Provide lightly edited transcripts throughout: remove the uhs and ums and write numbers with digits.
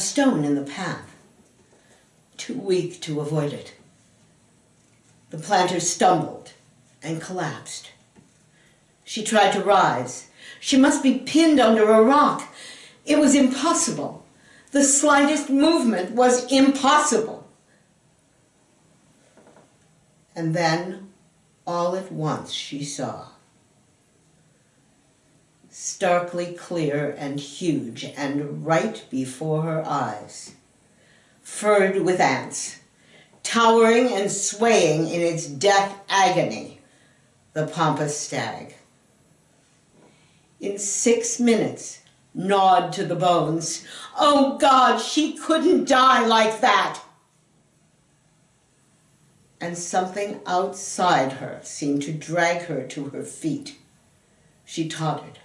stone in the path, too weak to avoid it. The planter stumbled and collapsed. She tried to rise. She must be pinned under a rock. It was impossible. The slightest movement was impossible. And then, all at once, she saw. Starkly clear and huge and right before her eyes, furred with ants, towering and swaying in its death agony, the pompous stag. In 6 minutes, gnawed to the bones. Oh God, she couldn't die like that! And something outside her seemed to drag her to her feet. She tottered.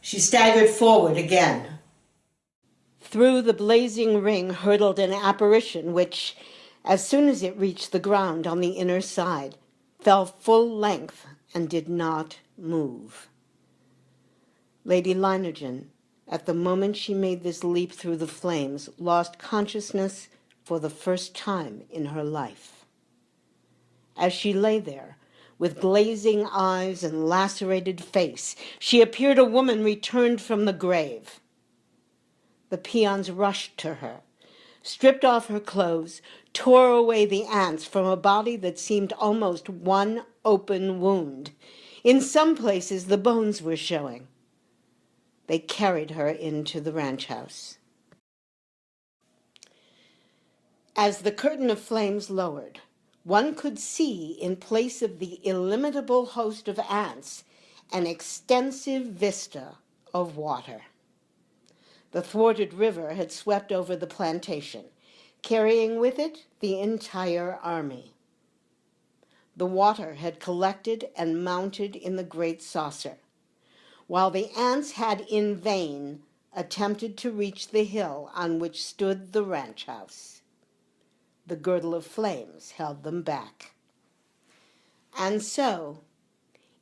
She staggered forward again. Through the blazing ring hurtled an apparition which, as soon as it reached the ground on the inner side, fell full length and did not move. Lady Leiningen, at the moment she made this leap through the flames, lost consciousness for the first time in her life. As she lay there, with glazing eyes and lacerated face, she appeared a woman returned from the grave. The peons rushed to her, stripped off her clothes, tore away the ants from a body that seemed almost one open wound. In some places the bones were showing. They carried her into the ranch house. As the curtain of flames lowered, one could see, in place of the illimitable host of ants, an extensive vista of water. The thwarted river had swept over the plantation, carrying with it the entire army. The water had collected and mounted in the great saucer, while the ants had in vain attempted to reach the hill on which stood the ranch house. The girdle of flames held them back. And so,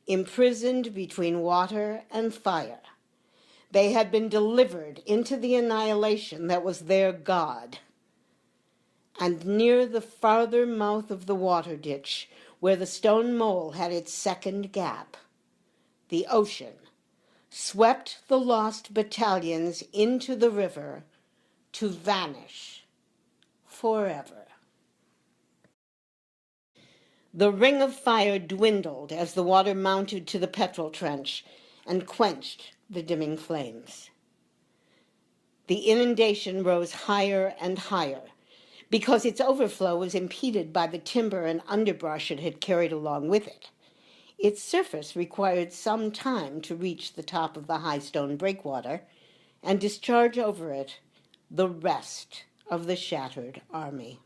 imprisoned between water and fire, they had been delivered into the annihilation that was their God. And near the farther mouth of the water ditch, where the stone mole had its second gap, the ocean swept the lost battalions into the river to vanish forever. The ring of fire dwindled as the water mounted to the petrol trench and quenched the dimming flames. The inundation rose higher and higher because its overflow was impeded by the timber and underbrush it had carried along with it. Its surface required some time to reach the top of the high stone breakwater and discharge over it the rest of the shattered army.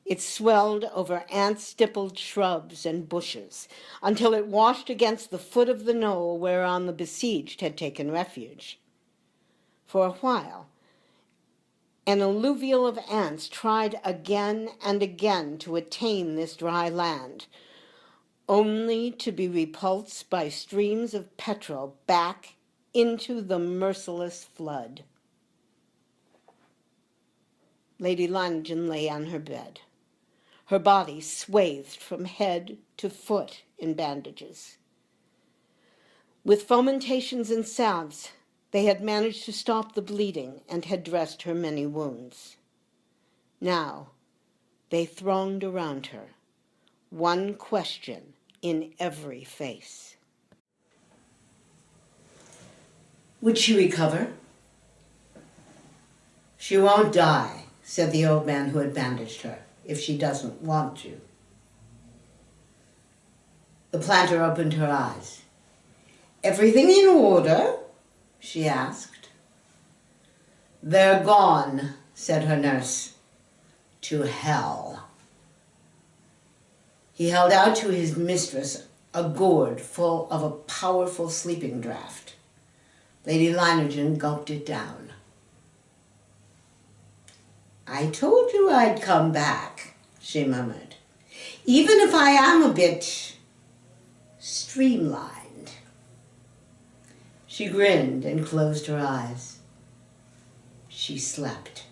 It swelled over ant-stippled shrubs and bushes until it washed against the foot of the knoll whereon the besieged had taken refuge. For a while, an alluvial of ants tried again and again to attain this dry land, only to be repulsed by streams of petrol back into the merciless flood. Lady Leiningen lay on her bed, her body swathed from head to foot in bandages. With fomentations and salves, they had managed to stop the bleeding and had dressed her many wounds. Now, they thronged around her, one question in every face. Would she recover? She won't die, said the old man who had bandaged her, if she doesn't want to. The planter opened her eyes. Everything in order? She asked. They're gone, said her nurse. To hell. He held out to his mistress a gourd full of a powerful sleeping draught. Lady Leiningen gulped it down. I told you I'd come back, she murmured, even if I am a bit streamlined. She grinned and closed her eyes. she slept.